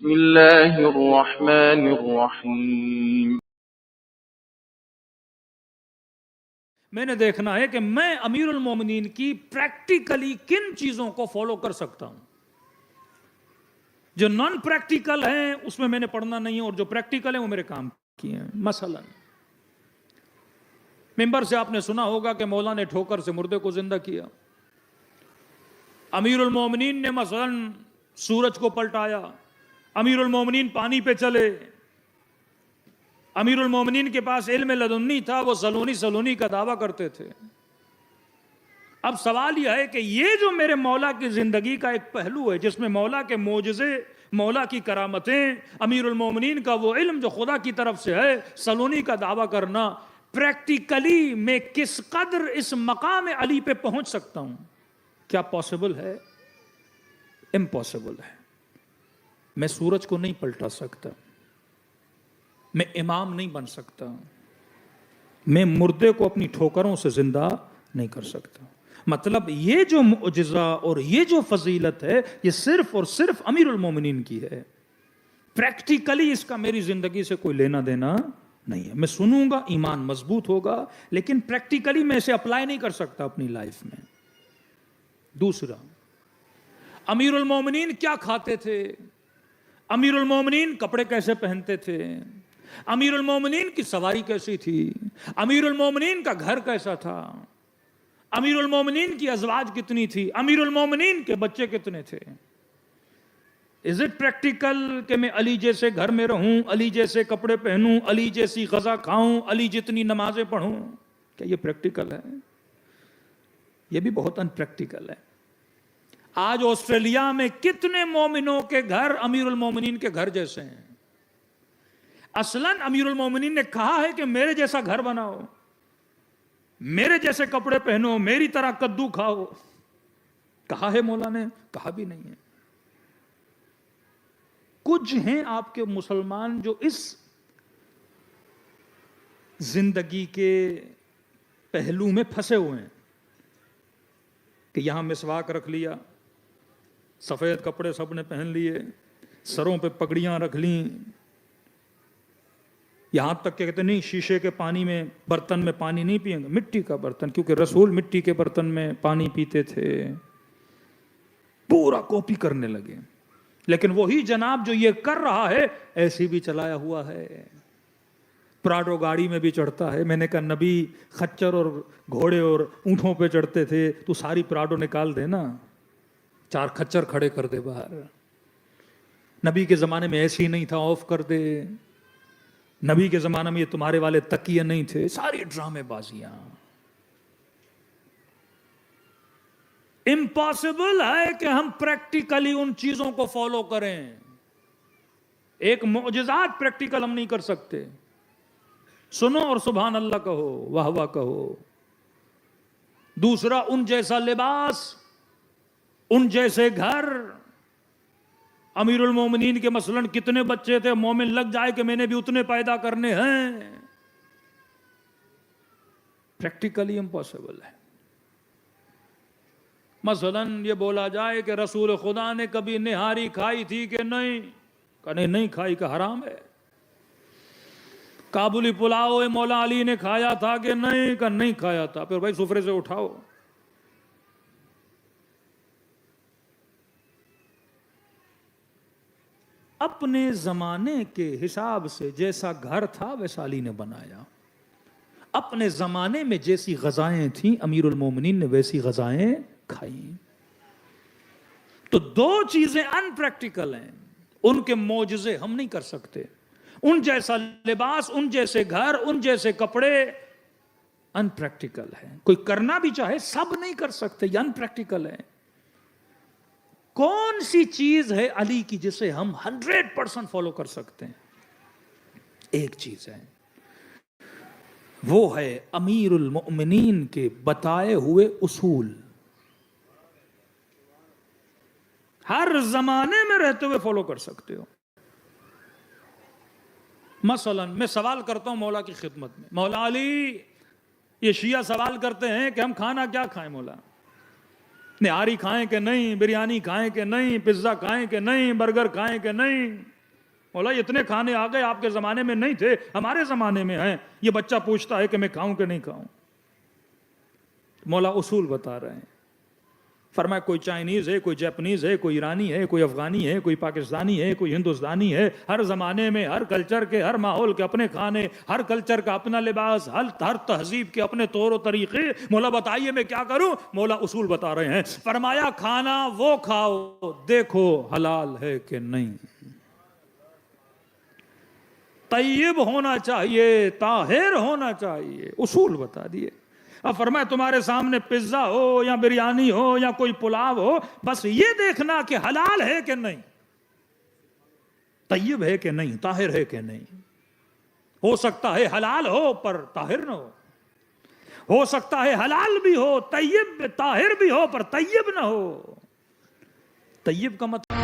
बिस्मिल्लाहिर्रहमानिर्रहीम। मैंने देखना है कि मैं अमीरुल मोमिनीन की प्रैक्टिकली किन चीजों को फॉलो कर सकता हूं। जो नॉन प्रैक्टिकल है उसमें मैंने पढ़ना नहीं है, और जो प्रैक्टिकल है वो मेरे काम की है। मसलन मिंबर से आपने सुना होगा कि मौला ने ठोकर से मुर्दे को जिंदा किया। अमीरुल मोमिनीन ने मसलन सूरज को पलटाया। अमीरुल मोमिनीन पानी पे चले। अमीरुल मोमिनीन के पास इल्म लदुन्नी था, वो सलूनी का दावा करते थे। अब सवाल यह है कि ये जो मेरे मौला की जिंदगी का एक पहलू है जिसमें मौला के मोजज़े, मौला की करामतें, अमीरुल मोमिनीन का वो इल्म जो खुदा की तरफ से है, सलूनी का दावा करना, प्रैक्टिकली मैं किस कदर इस मकाम अली पे पहुंच सकता हूं? क्या पॉसिबल है? इम्पॉसिबल है। मैं सूरज को नहीं पलटा सकता, मैं इमाम नहीं बन सकता, मैं मुर्दे को अपनी ठोकरों से जिंदा नहीं कर सकता। मतलब ये जो मुअजिज़ा और ये जो फजीलत है, ये सिर्फ और सिर्फ अमीरुल मोमिनीन की है। प्रैक्टिकली इसका मेरी जिंदगी से कोई लेना देना नहीं है। मैं सुनूंगा, ईमान मजबूत होगा, लेकिन प्रैक्टिकली मैं इसे अप्लाई नहीं कर सकता अपनी लाइफ में। दूसरा, अमीरुल मोमिनीन क्या खाते थे? अमीरुल मोमिनीन कपड़े कैसे पहनते थे? अमीरुल मोमिनीन की सवारी कैसी थी? अमीरुल मोमिनीन का घर कैसा था? अमीरुल मोमिनीन की अज़वाज कितनी थी? अमीरुल मोमिनीन के बच्चे कितने थे? इज इट प्रैक्टिकल कि मैं अली जैसे घर में रहूं, अली जैसे कपड़े पहनूं, अली जैसी गजा खाऊं, अली जितनी नमाजें पढ़ूं? क्या ये प्रैक्टिकल है? ये भी बहुत अनप्रैक्टिकल है। आज ऑस्ट्रेलिया में कितने मोमिनों के घर अमीरुल मोमिनीन के घर जैसे हैं। असलन अमीरुल मोमिनीन ने कहा है कि मेरे जैसा घर बनाओ, मेरे जैसे कपड़े पहनो, मेरी तरह कद्दू खाओ। कहा है मौला ने? कहा भी नहीं है। कुछ हैं आपके मुसलमान जो इस जिंदगी के पहलू में फंसे हुए हैं कि यहां मिसवाक रख लिया, सफेद कपड़े सबने पहन लिए, सरों पे पगड़ियां रख ली, यहां तक के कहते नहीं शीशे के पानी में, बर्तन में पानी नहीं पिएंगे, मिट्टी का बर्तन, क्योंकि रसूल मिट्टी के बर्तन में पानी पीते थे। पूरा कॉपी करने लगे। लेकिन वही जनाब जो ये कर रहा है, ऐसी भी चलाया हुआ है, प्राडो गाड़ी में भी चढ़ता है। मैंने कहा नबी खच्चर और घोड़े और ऊंटों पे चढ़ते थे, तू सारी प्राडो निकाल दे ना, 4 खच्चर खड़े कर दे बाहर। नबी के जमाने में ऐसी नहीं था, ऑफ कर दे। नबी के जमाने में ये तुम्हारे वाले तकिए नहीं थे। सारी ड्रामेबाजियां। इम्पॉसिबल है कि हम प्रैक्टिकली उन चीजों को फॉलो करें। एक मुअजिज़ात प्रैक्टिकल हम नहीं कर सकते। सुनो और सुभान अल्लाह कहो, वाह वाह कहो। दूसरा, उन जैसा लिबास, उन जैसे घर। अमीरुल मोमिनीन के मसलन कितने बच्चे थे? मोमिन लग जाए कि मैंने भी उतने पैदा करने हैं। प्रैक्टिकली इम्पॉसिबल है। मसलन ये बोला जाए कि रसूल खुदा ने कभी निहारी खाई थी कि नहीं? कहने नहीं खाई, का हराम है। काबुली पुलाव मौला अली ने खाया था कि नहीं? का नहीं खाया था। फिर भाई सुफरे से उठाओ। अपने जमाने के हिसाब से जैसा घर था वैसा अली ने बनाया। अपने जमाने में जैसी गजाएं थी अमीरुल मोमिनीन ने वैसी गजाएं खाई। तो 2 चीजें अनप्रैक्टिकल हैं, उनके मौजज़े हम नहीं कर सकते। उन जैसा लिबास, उन जैसे घर, उन जैसे कपड़े अनप्रैक्टिकल है। कोई करना भी चाहे सब नहीं कर सकते, ये अनप्रैक्टिकल है। कौन सी चीज है अली की जिसे हम 100% फॉलो कर सकते हैं? एक चीज है, वो है अमीरुल मोमिनीन के बताए हुए उसूल। हर जमाने में रहते हुए फॉलो कर सकते हो। मसलन मैं सवाल करता हूं मौला की खिदमत में, मौला अली, ये शिया सवाल करते हैं कि हम खाना क्या खाएं मौला? निहारी खाएं कि नहीं? बिरयानी खाएं कि नहीं? पिज्जा खाएं कि नहीं? बर्गर खाएं कि नहीं? मौला इतने खाने आ गए, आपके जमाने में नहीं थे, हमारे जमाने में हैं। ये बच्चा पूछता है कि मैं खाऊं कि नहीं खाऊं। मौला उसूल बता रहे हैं। फरमाया कोई चाइनीज है, कोई जापानीज है, कोई ईरानी है, कोई अफगानी है, कोई पाकिस्तानी है, कोई हिंदुस्तानी है। हर जमाने में हर कल्चर के, हर माहौल के अपने खाने, हर कल्चर का अपना लिबास, हर तहजीब के अपने तौर और तरीके। मौला बताइए मैं क्या करूं? मौला उसूल बता रहे हैं। फरमाया खाना वो खाओ देखो हलाल है कि नहीं, तय्यब होना चाहिए, ताहिर होना चाहिए। उसूल बता दिए। अब फरमाया तुम्हारे सामने पिज्जा हो या बिरयानी हो या कोई पुलाव हो, बस ये देखना कि हलाल है कि नहीं, तय्यब है कि नहीं, ताहिर है कि नहीं। हो सकता है हलाल हो पर ताहिर ना हो सकता है हलाल भी हो, तय्यब ताहिर भी हो पर तय्यब ना हो। तय्यब का मतलब